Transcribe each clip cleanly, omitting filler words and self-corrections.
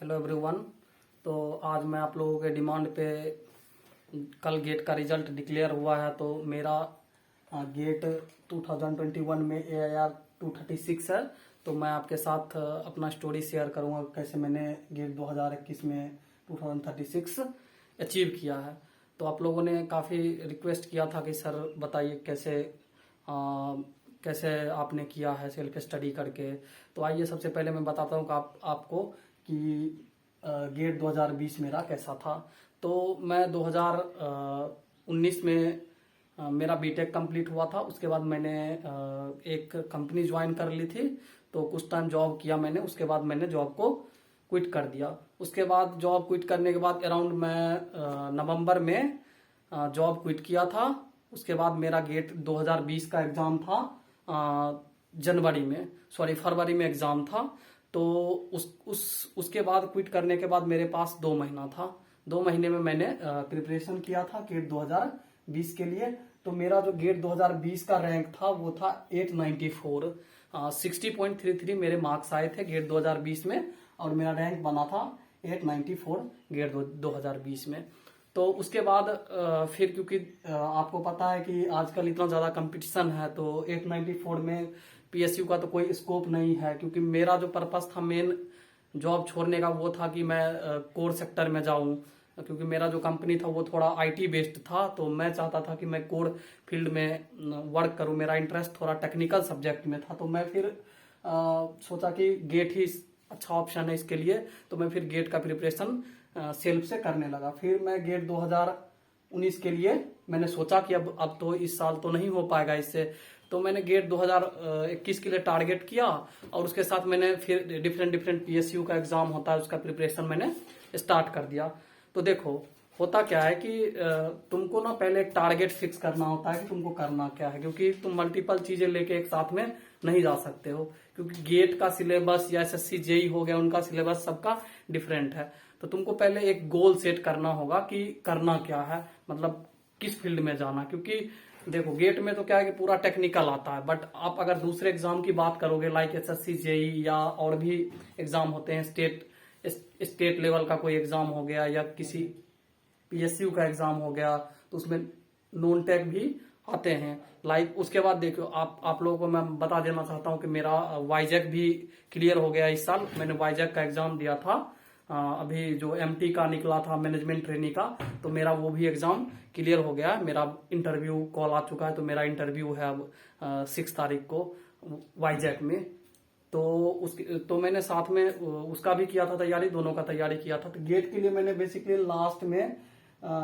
Hello everyone. तो आज मैं आप लोगों के डिमांड पे कल गेट का रिजल्ट डिक्लेयर हुआ है। तो मेरा गेट 2021 में AIR 236 है। तो मैं आपके साथ अपना स्टोरी शेयर करूंगा कैसे मैंने गेट 2021 में 2036 अचीव किया है। तो आप लोगों ने काफ़ी रिक्वेस्ट किया था कि सर बताइए कैसे आपने किया है सेल्फ स्टडी करके। तो आइए सबसे पहले मैं बताता हूँ कि आपको कि गेट 2020 मेरा कैसा था। तो मैं 2019 में मेरा बीटेक कंप्लीट हुआ था। उसके बाद मैंने एक कंपनी ज्वाइन कर ली थी। तो कुछ टाइम जॉब किया मैंने, उसके बाद मैंने जॉब को क्विट कर दिया। उसके बाद जॉब क्विट करने के बाद अराउंड मैं नवंबर में जॉब क्विट किया था। उसके बाद मेरा गेट 2020 का एग्ज़ाम था फरवरी में एग्ज़ाम था। तो उसके बाद क्विट करने के बाद मेरे पास 2 महीना था। 2 महीने में मैंने प्रिपरेशन किया था गेट 2020 के लिए। तो मेरा जो गेट 2020 का रैंक था वो था 894। 60.33 मेरे मार्क्स आए थे गेट 2020 में और मेरा रैंक बना था 894 गेट 2020 में। तो उसके बाद फिर क्योंकि आपको पता है कि आजकल इतना ज़्यादा कंपटीशन है, तो 894 में PSU का तो कोई स्कोप नहीं है। क्योंकि मेरा जो पर्पस था मेन जॉब छोड़ने का वो था कि मैं कोर सेक्टर में जाऊं। क्योंकि मेरा जो कंपनी था वो थोड़ा IT बेस्ड था। तो मैं चाहता था कि मैं कोर फील्ड में वर्क करूं। मेरा इंटरेस्ट थोड़ा टेक्निकल सब्जेक्ट में था। तो मैं फिर सोचा कि गेट ही अच्छा ऑप्शन है इसके लिए। तो मैं फिर गेट का प्रिपरेशन सेल्फ से करने लगा। फिर मैं गेट 2019 के लिए मैंने सोचा कि अब तो इस साल तो नहीं हो पाएगा इससे। तो मैंने गेट 2021 के लिए टारगेट किया और उसके साथ मैंने फिर डिफरेंट PSU का एग्जाम होता है उसका प्रिपरेशन मैंने स्टार्ट कर दिया। तो देखो होता क्या है कि तुमको ना पहले एक टारगेट फिक्स करना होता है कि तुमको करना क्या है। क्योंकि तुम मल्टीपल चीजें लेके एक साथ में नहीं जा सकते हो। क्योंकि गेट का सिलेबस या SSC JEE हो गया, उनका सिलेबस सबका डिफरेंट है। तो तुमको पहले एक गोल सेट करना होगा कि करना क्या है, मतलब किस फील्ड में जाना। क्योंकि देखो गेट में तो क्या है कि पूरा टेक्निकल आता है। बट आप अगर दूसरे एग्जाम की बात करोगे लाइक SSC JEE या और भी एग्जाम होते हैं, स्टेट लेवल का कोई एग्जाम हो गया या किसी PSU का एग्जाम हो गया, तो उसमें नॉन टेक भी आते हैं। लाइक उसके बाद देखो आप लोगों को मैं बता देना चाहता हूँ कि मेरा वाईजैक भी क्लियर हो गया इस साल। मैंने वाईजैक का एग्जाम दिया था। अभी जो MT का निकला था मैनेजमेंट ट्रेनिंग का, तो मेरा वो भी एग्जाम क्लियर हो गया। मेरा इंटरव्यू कॉल आ चुका है। तो मेरा इंटरव्यू है अब 6 तारीख को वाईजैक में। तो मैंने साथ में उसका भी किया था तैयारी, दोनों का तैयारी किया था। तो गेट के लिए मैंने बेसिकली लास्ट में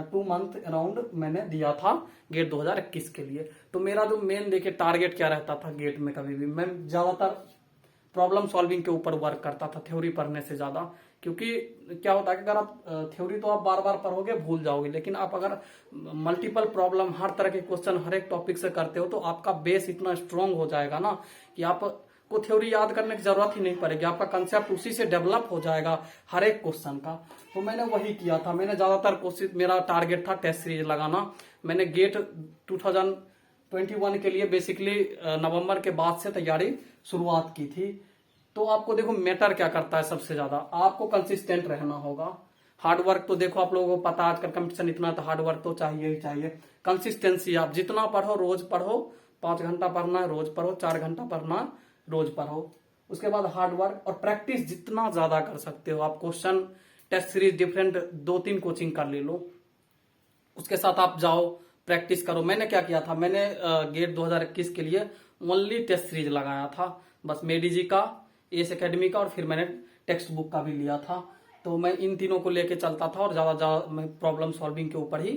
2 मंथ अराउंड मैंने दिया था गेट 2021 के लिए। तो मेरा जो मेन देखिए टारगेट क्या रहता था गेट में, कभी भी मैं ज्यादातर प्रॉब्लम सॉल्विंग के ऊपर वर्क करता था थ्योरी पढ़ने से ज्यादा। क्योंकि क्या होता है कि अगर आप थ्योरी तो आप बार बार पढ़ोगे भूल जाओगे, लेकिन आप अगर मल्टीपल प्रॉब्लम हर तरह के क्वेश्चन हर एक टॉपिक से करते हो तो आपका बेस इतना स्ट्रांग हो जाएगा ना कि आप को थ्योरी याद करने की जरूरत ही नहीं पड़ेगी। आपका कंसेप्ट उसी से डेवलप हो जाएगा हर एक क्वेश्चन का। तो मैंने वही किया था। मैंने ज्यादातर कोशिश, मेरा टारगेट था टेस्ट सीरीज लगाना। मैंने गेट 2021 के लिए बेसिकली नवंबर के बाद से तैयारी शुरुआत की थी। तो आपको देखो मैटर क्या करता है सबसे ज्यादा, आपको कंसिस्टेंट रहना होगा। हार्ड वर्क तो देखो आप लोगों को पता है आजकल कंपटीशन इतना, तो हार्ड वर्क तो चाहिए ही चाहिए। कंसिस्टेंसी, आप जितना पढ़ो रोज पढ़ो, 5 घंटा पढ़ना है रोज पढ़ो, 4 घंटा पढ़ना रोज पढ़ो। उसके बाद हार्ड वर्क और प्रैक्टिस जितना ज्यादा कर सकते हो आप। Question test series different 2-3 coaching कर ले लो, उसके साथ आप जाओ प्रैक्टिस करो। मैंने क्या किया था, मैंने गेट 2021 के लिए ओनली टेस्ट सीरीज लगाया था बस, मेडीजी का, एस एकेडमी का, और फिर मैंने टेक्स्ट बुक का भी लिया था। तो मैं इन तीनों को लेके चलता था और ज्यादा मैं प्रॉब्लम सॉल्विंग के ऊपर ही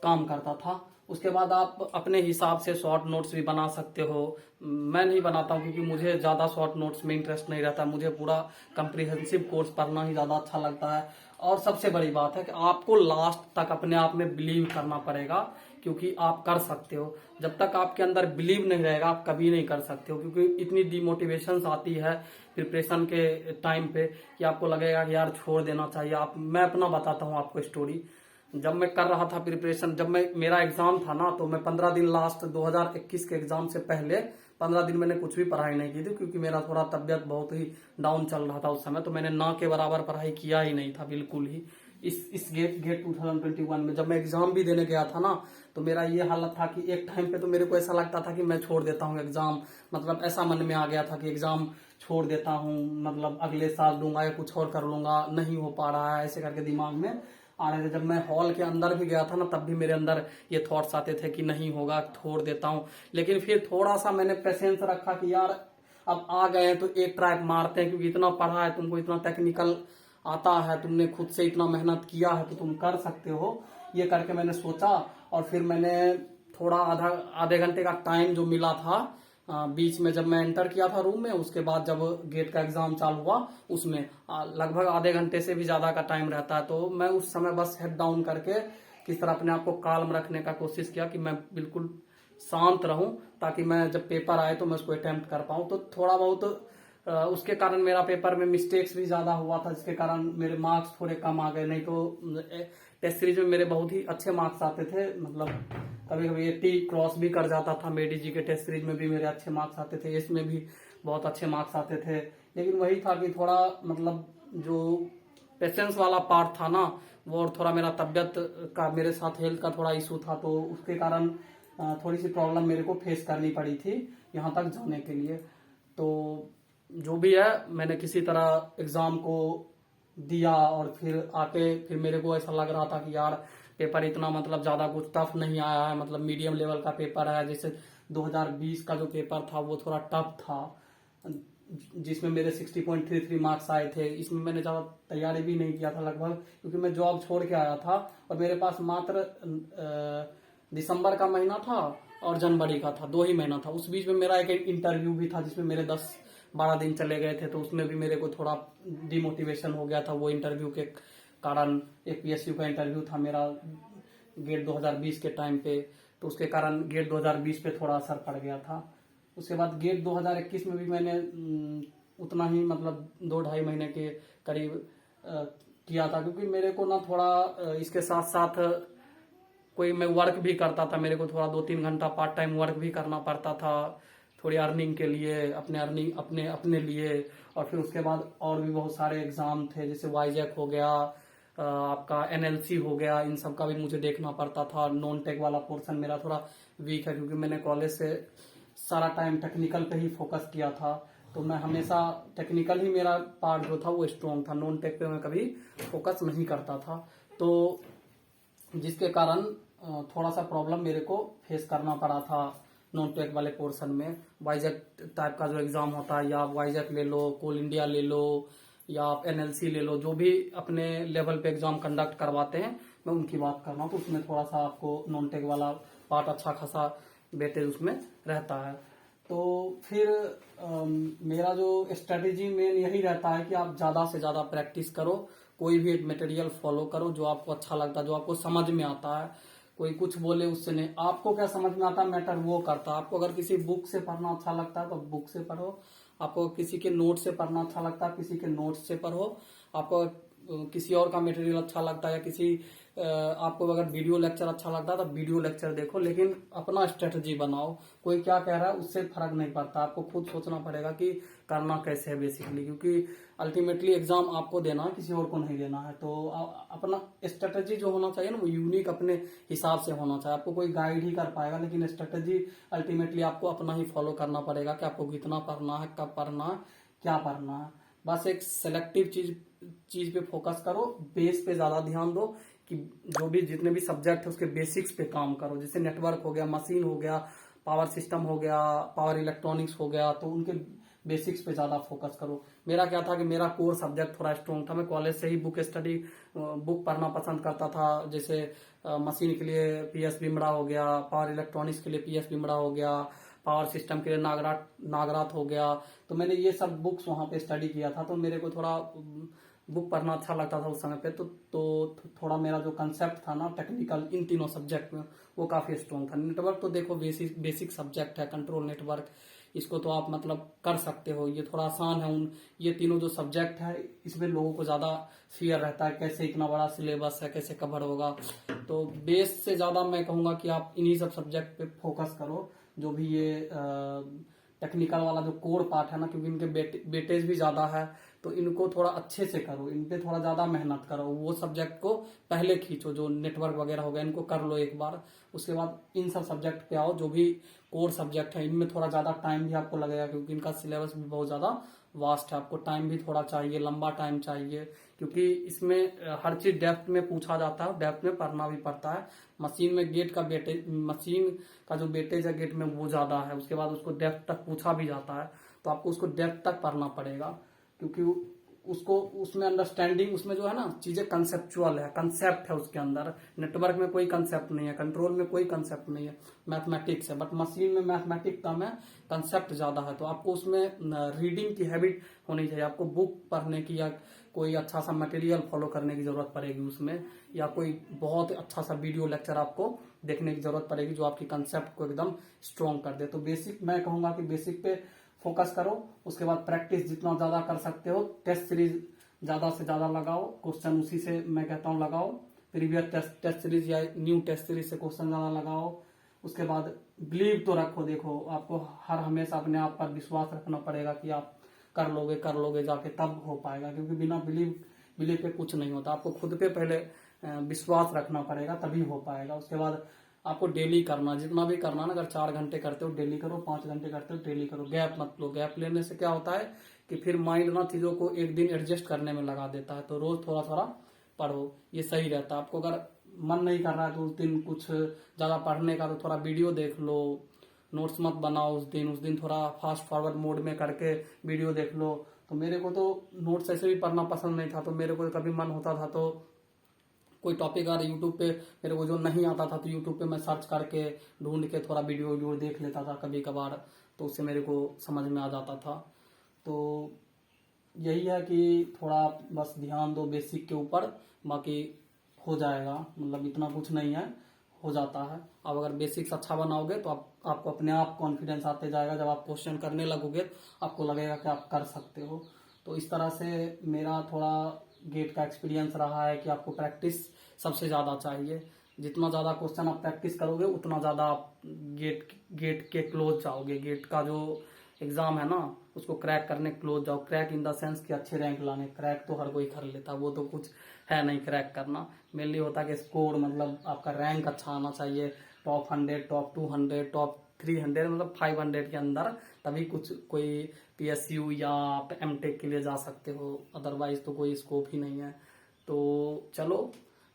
काम करता था। उसके बाद आप अपने हिसाब से शॉर्ट नोट्स भी बना सकते हो। मैं नहीं बनाता हूँ क्योंकि मुझे ज्यादा शॉर्ट नोट्स में इंटरेस्ट नहीं रहता। मुझे पूरा कंप्रिहेंसिव कोर्स पढ़ना ही ज्यादा अच्छा लगता है। और सबसे बड़ी बात है कि आपको लास्ट तक अपने आप में बिलीव करना पड़ेगा, क्योंकि आप कर सकते हो। जब तक आपके अंदर बिलीव नहीं रहेगा आप कभी नहीं कर सकते हो। क्योंकि इतनी डिमोटिवेशन आती है प्रिपरेशन के टाइम पे कि आपको लगेगा कि यार छोड़ देना चाहिए। मैं अपना बताता हूँ आपको स्टोरी। जब मैं कर रहा था प्रिपरेशन, जब मेरा एग्जाम था ना, तो मैं 15 दिन लास्ट 2021 के एग्जाम से पहले 15 दिन मैंने कुछ भी पढ़ाई नहीं की थी, क्योंकि मेरा थोड़ा तबियत बहुत ही डाउन चल रहा था उस समय। तो मैंने ना के बराबर पढ़ाई किया ही नहीं था बिल्कुल ही। इस गेट 2021 में जब मैं एग्जाम भी देने गया था ना, तो मेरा ये हालत था कि एक टाइम पे तो मेरे को ऐसा लगता था कि मैं छोड़ देता हूँ एग्जाम। मतलब ऐसा मन में आ गया था कि एग्जाम छोड़ देता हूँ, मतलब अगले साल दूंगा या कुछ और कर लूंगा, नहीं हो पा रहा है, ऐसे करके दिमाग में आ रहे थे। जब मैं हॉल के अंदर भी गया था ना, तब भी मेरे अंदर ये थॉट्स आते थे कि नहीं होगा, छोड़ देता हूँ। लेकिन फिर थोड़ा सा मैंने पेशेंस रखा कि यार अब आ गए हैं तो एक ट्राई मारते हैं, क्योंकि इतना पढ़ा है, तुमको इतना टेक्निकल आता है, तुमने खुद से इतना मेहनत किया है, तो तुम कर सकते हो। ये करके मैंने सोचा, और फिर मैंने थोड़ा आधे घंटे का टाइम जो मिला था बीच में, जब मैं एंटर किया था रूम में, उसके बाद जब गेट का एग्जाम चालू हुआ, उसमें लगभग आधे घंटे से भी ज्यादा का टाइम रहता है। तो मैं उस समय बस हेड डाउन करके किस तरह अपने आप को काल्म रखने का कोशिश किया कि मैं बिल्कुल शांत रहूं, ताकि मैं जब पेपर आए तो मैं उसको अटेम्प्ट कर पाऊं। तो थोड़ा बहुत उसके कारण मेरा पेपर में मिस्टेक्स भी ज्यादा हुआ था, जिसके कारण मेरे मार्क्स थोड़े कम आ गए। नहीं तो टेस्ट सीरीज में मेरे बहुत ही अच्छे मार्क्स आते थे, मतलब कभी कभी 80 क्रॉस भी कर जाता था। मेडी जी के टेस्ट सीरीज में भी मेरे अच्छे मार्क्स आते थे, इसमें भी बहुत अच्छे मार्क्स आते थे। लेकिन वही था कि थोड़ा मतलब जो पेशेंस वाला पार्ट था ना, वो, और थोड़ा मेरा तबियत का, मेरे साथ हेल्थ का थोड़ा इशू था, तो उसके कारण थोड़ी सी प्रॉब्लम मेरे को फेस करनी पड़ी थी यहाँ तक जाने के लिए। तो जो भी है, मैंने किसी तरह एग्जाम को दिया, और फिर आके फिर मेरे को ऐसा लग रहा था कि यार पेपर इतना मतलब ज्यादा कुछ टफ नहीं आया है, मतलब मीडियम लेवल का पेपर है। जैसे 2020 का जो पेपर था वो थोड़ा टफ था, जिसमें मेरे 60.33 मार्क्स आए थे। इसमें मैंने ज्यादा तैयारी भी नहीं किया था लगभग, क्योंकि मैं जॉब छोड़ के आया था, और मेरे पास मात्र दिसंबर का महीना था और जनवरी का था, 2 ही महीना था। उस बीच में मेरा एक इंटरव्यू भी था, जिसमें मेरे 10-12 दिन चले गए थे। तो उसमें भी मेरे को थोड़ा डिमोटिवेशन हो गया था वो इंटरव्यू के कारण। एक पीएसयू का इंटरव्यू था मेरा गेट 2020 के टाइम पे, तो उसके कारण गेट 2020 पे थोड़ा असर पड़ गया था। उसके बाद गेट 2021 में भी मैंने उतना ही, मतलब 2-2.5 महीने के करीब किया था, क्योंकि मेरे को ना थोड़ा इसके साथ साथ कोई मैं वर्क भी करता था। मेरे को थोड़ा 2-3 घंटा पार्ट टाइम वर्क भी करना पड़ता था, थोड़ी अर्निंग के लिए, अपने अर्निंग अपने अपने लिए। और फिर उसके बाद और भी बहुत सारे एग्जाम थे, जैसे वाईजैक हो गया, आपका एनएलसी हो गया, इन सब का भी मुझे देखना पड़ता था। नॉन टेक वाला पोर्शन मेरा थोड़ा वीक है, क्योंकि मैंने कॉलेज से सारा टाइम टेक्निकल पे ही फोकस किया था। तो मैं हमेशा टेक्निकल ही, मेरा पार्ट जो था वो स्ट्रॉन्ग था, नॉन टेक पे मैं कभी फोकस नहीं करता था। तो जिसके कारण थोड़ा सा प्रॉब्लम मेरे को फेस करना पड़ा था नॉन टेक वाले पोर्शन में। वाईजैक टाइप का जो एग्जाम होता है, या आप वाईजैक ले लो, कोल इंडिया ले लो, या आप एनएलसी ले लो, जो भी अपने लेवल पे एग्जाम कंडक्ट करवाते हैं, मैं उनकी बात कर रहा हूँ। तो उसमें थोड़ा सा आपको नॉन टेक वाला पार्ट अच्छा खासा वेटेज उसमें रहता है। तो फिर मेरा जो स्ट्रेटेजी मेन यही रहता है कि आप ज्यादा से ज्यादा प्रैक्टिस करो, कोई भी एक मटेरियल फॉलो करो जो आपको अच्छा लगता है, जो आपको समझ में आता है। कोई कुछ बोले उससे नहीं, आपको क्या समझ में आता है मैटर वो करता है। आपको अगर किसी बुक से पढ़ना अच्छा लगता है तो बुक से पढ़ो, आपको किसी के नोट से पढ़ना अच्छा लगता है, किसी के नोट से पढ़ो। आपको किसी और का मटेरियल अच्छा लगता है, या किसी आपको अगर वीडियो लेक्चर अच्छा लगता है तो वीडियो लेक्चर देखो, लेकिन अपना स्ट्रेटजी बनाओ। कोई क्या कह रहा है उससे फर्क नहीं पड़ता, आपको खुद सोचना पड़ेगा कि करना कैसे है बेसिकली, क्योंकि अल्टीमेटली एग्जाम आपको देना है, किसी और को नहीं देना है। तो अपना स्ट्रेटजी जो होना चाहिए ना, वो यूनिक अपने हिसाब से होना चाहिए। आपको कोई गाइड ही कर पाएगा, लेकिन स्ट्रेटजी अल्टीमेटली आपको अपना ही फॉलो करना पड़ेगा कि आपको कितना पढ़ना है, कब पढ़ना है, क्या पढ़ना है। बस एक सेलेक्टिव चीज पे फोकस करो, बेस पे ज्यादा ध्यान दो, कि जो भी जितने भी सब्जेक्ट है उसके बेसिक्स पे काम करो। जैसे नेटवर्क हो गया, मशीन हो गया, पावर सिस्टम हो गया, पावर इलेक्ट्रॉनिक्स हो गया, तो उनके बेसिक्स पे ज्यादा फोकस करो। मेरा क्या था कि मेरा कोर सब्जेक्ट थोड़ा स्ट्रॉन्ग था, मैं कॉलेज से ही बुक पढ़ना पसंद करता था। जैसे मशीन के लिए पीएस बिमड़ा हो गया, पावर इलेक्ट्रॉनिक्स के लिए पीएस बिमड़ा हो गया, पावर सिस्टम के लिए नागराथ हो गया। तो मैंने ये सब बुक्स वहां पे स्टडी किया था, तो मेरे को थोड़ा बुक पढ़ना अच्छा लगता था उस समय पे। तो थोड़ा मेरा जो कंसेप्ट था ना टेक्निकल इन तीनों सब्जेक्ट में, वो काफी स्ट्रॉन्ग था। नेटवर्क तो देखो बेसिक सब्जेक्ट है, कंट्रोल नेटवर्क, इसको तो आप मतलब कर सकते हो, ये थोड़ा आसान है। ये तीनों जो सब्जेक्ट है, इसमें लोगों को ज्यादा फियर रहता है, कैसे इतना बड़ा सिलेबस है, कैसे कवर होगा। तो बेस से ज्यादा मैं कहूंगा कि आप इन्हीं सब सब्जेक्ट पे फोकस करो, जो भी ये टेक्निकल वाला जो कोर पार्ट है ना, क्योंकि इनके वेटेज भी ज्यादा है, तो इनको थोड़ा अच्छे से करो, इन पे थोड़ा ज्यादा मेहनत करो। वो सब्जेक्ट को पहले खींचो, जो नेटवर्क वगैरह हो गया इनको कर लो एक बार, उसके बाद इन सब सब्जेक्ट पे आओ जो भी कोर सब्जेक्ट है। इनमें थोड़ा ज्यादा टाइम भी आपको लगेगा, क्योंकि इनका सिलेबस भी बहुत ज्यादा वास्ट है। आपको टाइम भी थोड़ा चाहिए, लंबा टाइम चाहिए, क्योंकि इसमें हर चीज डेप्थ में पूछा जाता है, डेप्थ में पढ़ना भी पड़ता है। मशीन में गेट का वेटेज, मशीन का जो वेटेज है गेट में वो ज्यादा है, उसके बाद उसको डेप्थ तक पूछा भी जाता है, तो आपको उसको डेप्थ तक पढ़ना पड़ेगा, क्योंकि उसको उसमें अंडरस्टैंडिंग, उसमें जो है ना चीजें कंसेप्चुअल है, कंसेप्ट है उसके अंदर। नेटवर्क में कोई कंसेप्ट नहीं है, कंट्रोल में कोई कंसेप्ट नहीं है, मैथमेटिक्स है। बट मशीन में मैथमेटिक्स कम है, कंसेप्ट ज्यादा है। तो आपको उसमें रीडिंग की हैबिट होनी चाहिए, आपको बुक पढ़ने की या कोई अच्छा सा मटेरियल फॉलो करने की जरूरत पड़ेगी उसमें, या कोई बहुत अच्छा सा वीडियो लेक्चर आपको देखने की जरूरत पड़ेगी जो आपकी कंसेप्ट को एकदम स्ट्रॉन्ग कर दे। तो बेसिक, मैं कहूंगा कि बेसिक पे फोकस करो, उसके बाद प्रैक्टिस जितना ज्यादा कर सकते हो, टेस्ट सीरीज ज्यादा से ज्यादा लगाओ, क्वेश्चन उसी से मैं कहता हूँ लगाओ, प्रीवियस टेस्ट सीरीज या न्यू टेस्ट सीरीज से क्वेश्चन ज्यादा लगाओ। उसके बाद बिलीव तो रखो, देखो आपको हर हमेशा अपने आप पर विश्वास रखना पड़ेगा कि आप कर लोगे जाके तब हो पाएगा, क्योंकि बिना बिलीव पे कुछ नहीं होता। आपको खुद पे पहले विश्वास रखना पड़ेगा, तभी हो पाएगा। उसके बाद आपको डेली करना, जितना भी करना ना, अगर 4 घंटे करते हो डेली करो, 5 घंटे करते हो डेली करो, गैप मत लो। गैप लेने से क्या होता है कि फिर माइंड ना चीजों को एक दिन एडजस्ट करने में लगा देता है। तो रोज थोड़ा थोड़ा पढ़ो, ये सही रहता है। आपको अगर मन नहीं कर रहा है तो उस दिन कुछ ज्यादा पढ़ने का, तो थोड़ा वीडियो देख लो, नोट्स मत बनाओ उस दिन थोड़ा फास्ट फॉरवर्ड मोड में करके वीडियो देख लो। तो मेरे को तो नोट्स ऐसे भी पढ़ना पसंद नहीं था, तो मेरे को कभी मन होता था तो कोई टॉपिक अगर यूट्यूब पे मेरे को जो नहीं आता था, तो यूट्यूब पे मैं सर्च करके ढूंढ के थोड़ा वीडियो देख लेता था कभी कभार, तो उससे मेरे को समझ में आ जाता था। तो यही है कि थोड़ा बस ध्यान दो बेसिक के ऊपर, बाकी हो जाएगा, मतलब इतना कुछ नहीं है, हो जाता है। अब अगर बेसिक्स अच्छा बनाओगे तो आपको अपने आप कॉन्फिडेंस आते जाएगा। जब आप क्वेश्चन करने लगोगे आपको लगेगा कि आप कर सकते हो। तो इस तरह से मेरा थोड़ा गेट का एक्सपीरियंस रहा है कि आपको प्रैक्टिस सबसे ज्यादा चाहिए। जितना ज्यादा क्वेश्चन आप प्रैक्टिस करोगे उतना ज्यादा आप गेट के क्लोज जाओगे। गेट का जो एग्जाम है ना उसको क्रैक करने क्लोज जाओ। क्रैक इन द सेंस कि अच्छे रैंक लाने। क्रैक तो हर कोई कर लेता, वो तो कुछ है नहीं क्रैक करना। मेनली होता है कि स्कोर, मतलब आपका रैंक अच्छा आना चाहिए, टॉप 100, टॉप 200, टॉप 300, मतलब 500 के अंदर, तभी कुछ कोई पीएसयू या एमटेक के लिए जा सकते हो, अदरवाइज तो कोई स्कोप ही नहीं है। तो चलो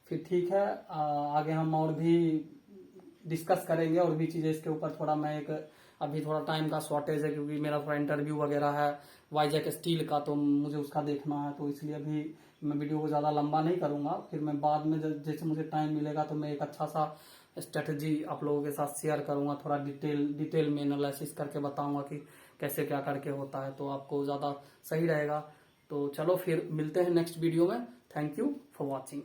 फिर ठीक है, आगे हम और भी डिस्कस करेंगे और भी चीजें इसके ऊपर। थोड़ा मैं एक अभी थोड़ा टाइम का शॉर्टेज है, क्योंकि मेरा थोड़ा इंटरव्यू वगैरह है वाईजैक स्टील का, तो मुझे उसका देखना है, तो इसलिए अभी मैं वीडियो को ज्यादा लंबा नहीं करूंगा। फिर मैं बाद में जैसे मुझे टाइम मिलेगा तो मैं एक अच्छा सा स्ट्रेटजी आप लोगों के साथ शेयर करूंगा, थोड़ा डिटेल में एनालिसिस करके बताऊंगा कि कैसे क्या करके होता है, तो आपको ज्यादा सही रहेगा। तो चलो फिर मिलते हैं नेक्स्ट वीडियो में। Thank you for watching.